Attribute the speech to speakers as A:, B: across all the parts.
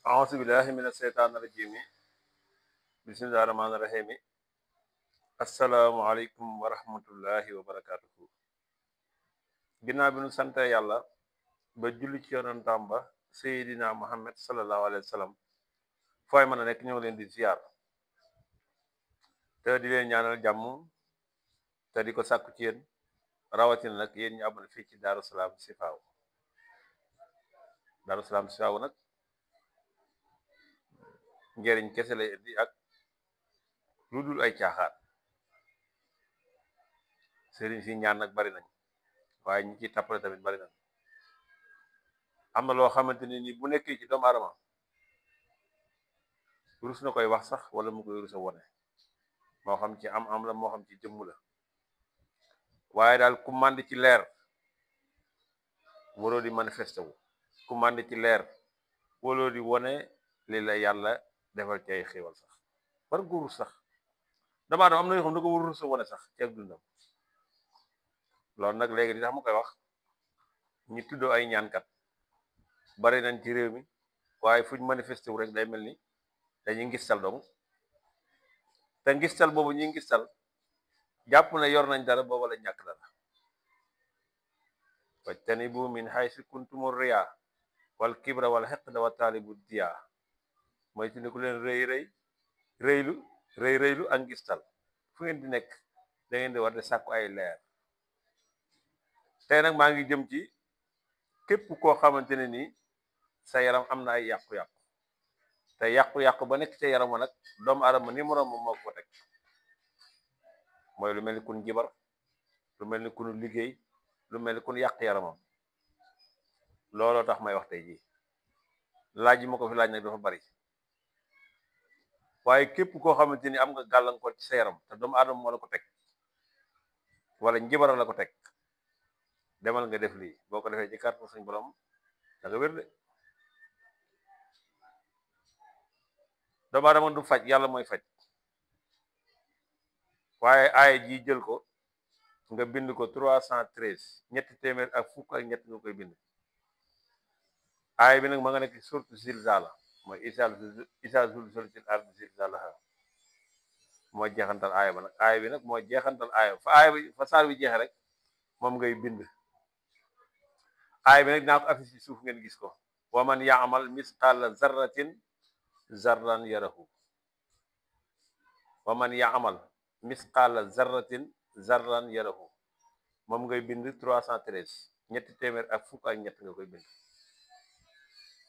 A: auzu billahi mina sheytaani rajim bismillahi rahmaani rahim assalaamu aleykum wa rahmatullahi wa barakatuhu ginnaaw bi nu sante yàlla ba julli ci yonentam ba seydina muhammad sallallahu alayhi wa sallam fooy mën a nekk ñoo leen di ziyaar te di leen ñaanal jàmm te di ko sàkku ci yéen rawatina nag yéen ñu abonné fii ci Daaru Salaam Sifaaw Daaru Salaam Sifaaw nag njëriñ kese lay indi ak lu dul ay caaxaan sëriñ si ñaan nag bari nañ waaye ñi ciy tappale tamit bari nañ am na loo xamante ni bu nekkee ci doomu aadama rus na koy wax sax wala mu koy rus a wone moo xam ci am la moo xam ci jëmm la waaye daal ku mànd ci leer waroo di manifesté wu ku mànd ci leer waroo di wone li la yàlla defal ci ay xéewal sax war nga rus sax doomu aadama am na yoo xam ne da ko war rus a wone sax ci ak dundam loolu nag léegi di tax ma koy wax ñi tuddoo ay ñaankat bari nañ ci réew mi waaye fuñ manifesté wu rek day mel ni dañuy ngistal dong te ngistal boobu ñuy ngistal jàpp na yor nañ dara booba la ñàkk dara wajtanibu min haysu kuntumu riya wal kibra wal hiqda wa taalibu diya mooy ci ne ku leen rëylu ak ngistal fu ngeen di nekk da ngeen di war di sàkku ay leer tey nag maa ngi jëm ci képp koo xamante ne nii sa yaram am na ay yàqu-yàqu te yàqu-yàqu ba nekk ca yaram wa nag doomu aadama ni moroom moom moo ko teg mooy lu mel ni kun jibar lu mel ni kunu liggéey lu mel ni kun yàq yaramam looloo tax may wax tey jii laaj yi ma ko fi laaj nag dafa bari waaye képp koo xamante ni am nga gàllankoor ci sa yaram te doomu aadama moo la ko teg wala njibara la ko teg demal nga def lii boo ko defee ci kàttan suñu borom da nga wér de doomu aadama du faj yàlla mooy faj waaye aaya ji jël ko nga bind ko 313 ñetti téeméer ak fukk ak ñett nga koy bind aaya bi nag ma nga nekk surtout zilzala mooy isa zulzilatil ardu zilzalaha moo jeexantal aaya ba nag aaya bi nag moo jeexantal aaya bi fa saar bi jeexe rek moom ngay bind aaya bi nag dinaa ko affiché ci suuf ngeen gis ko wa man yaamal misqala zarratin zarran yarahu wa man yaamal misqala zarratin zarran yarahu moom ngay bind 313 ñetti téeméer ak fukk ak ñett nga koy bind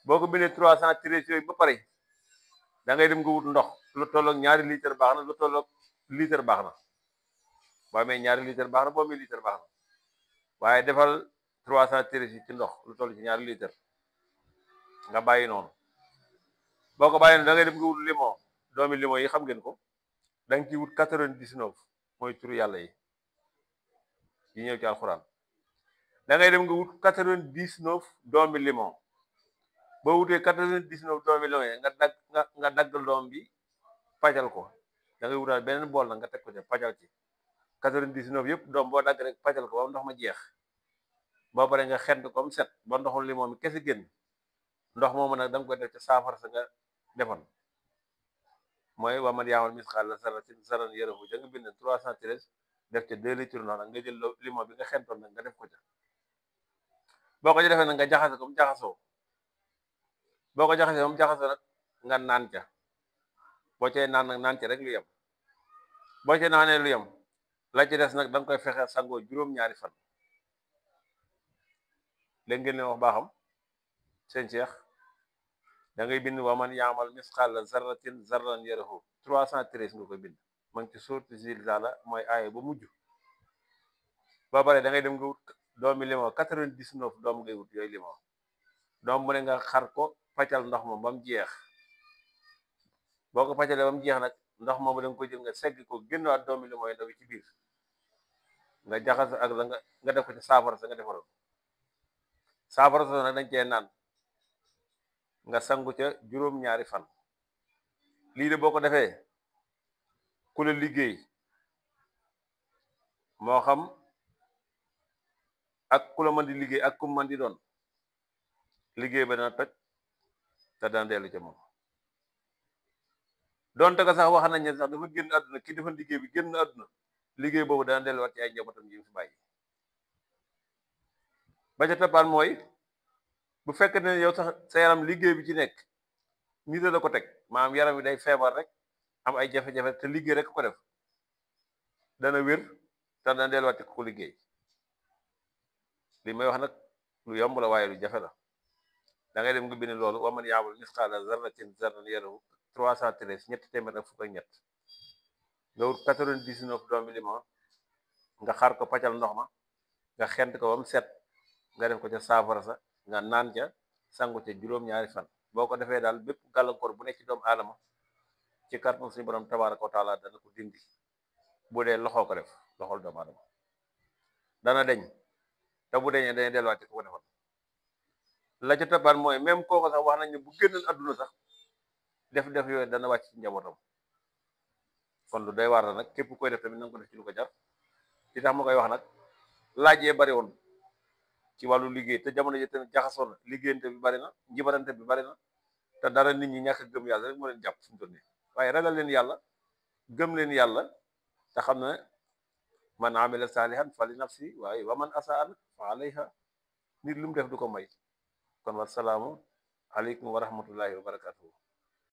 A: boo ko bindee 313 yooyu ba pare da ngay dem nga wut ndox lu tolloog ñaari litre baax na lu tolloog litre baax na boo amee ñaari litre baax na boo amee litre baax na waaye defal 313 yi ci ndox lu toll ci ñaari litre nga bàyyi noonu boo ko bàyyi noonu da ngay dem nga wut limon doomi limon yi xam ngeen ko da nga ciy wut 99 mooy turu yàlla yi ñëw ci alxuraan da ngay dem nga wut 99 doomi limon boo wutee 99 doomi limon yi nga dagg doom bi pajal ko da ngay wutaat beneen bool nag nga teg ko ca pajal ci 99 yëpp doom boo dagg rek pajal ko ba ndox ma jeex boo pare nga xent comme set ba ndoxul limon mi kese génn ndox moomu nag da nga koy def ca saafara sa nga defoon mooy wa man ya'mal misqaala zarratin zarran yarahu da nga bind 313 def ca 2 litres ndox nag nga jël limon bi nga xentoon nag nga def ko ca boo ko ci defee nag nga jaxase ko mu jaxasoo boo ko jaxasee moom jaxasoo nag nga naan ca boo cay naan nag naan ca rek lu yem boo ca naanee lu yem la ci des nag da nga koy fexe sangoo juróom-ñaari fan léegi ngeen leen wax baaxam seen Cheikh da ngay bind wa man yaamal misqaala zarratin zarran yarahu 313 nga koy bind ma ngi ci sourate Zilzala mooy aaya ba mujj ba pare da ngay dem nga wut doomi limon 99 doom ngay wut yooyu limon doom bu ne nga xar ko paccal ndox moom ba mu jeex boo ko paccalee ba mu jeex nag ndox moomu da nga koy jël nga segg ko génnewaat doomi limon yi ndaw ci biir nga jaxase ak la nga def ko ci saafara sa nga defaroon saafara sa nag dañ cee naan nga sangu ca juróom-ñaari fan lii de boo ko defee ku la liggéey moo xam ak ku la mën di liggéey ak ku mën di doon liggéey ba dana toj te dana dellu ca moom donte ko sax wax nañ ne sax dafa génn àdduna ki defa liggéey bi génn àdduna liggéey boobu dana delluwaat ci ay njabootam yi fi bàyyi ba ca toppaan mooy bu fekkee ne yow sax sa yaram liggéey bi ci nekk nit la ko teg maanaam yaram wi day feebar rek am ay jafe-jafe te liggéey rek ko def dana wér te dana delluwaat ci ko liggéey li may wax nag lu yomb la waaye lu jafe la da ngay dem nga bind loolu wa man ya'mal misqaala zarratin zarran yarahu 313 ñetti téeméer ak fukk ak ñett nga wut 99 doomi limon nga xar ko paccal ndox ma nga xent ko ba mu set nga def ko ca saafara sa nga naan ca sangu ca juróom-ñaari fan boo ko defee daal bépp gàllankoor bu nekk ci doomu aadama ci kàttan suñu borom tabaaraka wa taala dana ko dindi bu dee loxoo ko def loxol doomu aadama dana deñ te bu deñee dañuy delluwaat ci ko defoon la ca toppaan mooy même kooku sax wax nañ ne bu génnoon adduna sax def yooyu dana wàcc ci njabootam kon lu doy waar la nag képp koy def tamit na nga ko def ci lu ko jar li tax ma koy wax nag laaj yee bari woon ci wàllu liggéey te jamono ji tamit jaxasoo na liggéeyante bi bari na njibarante bi bari na te dara nit ñi ñàkk gëm yàlla rek moo leen jàpp fu mu toll nii waaye ragal leen yàlla gëm leen yàlla te xam ne man amila saalihan fa li nafsi waaye wa man asaa fa alayha nit lu mu def du ko may kon wasalaamu aleykum wa rahmatullahi wa barakatuhu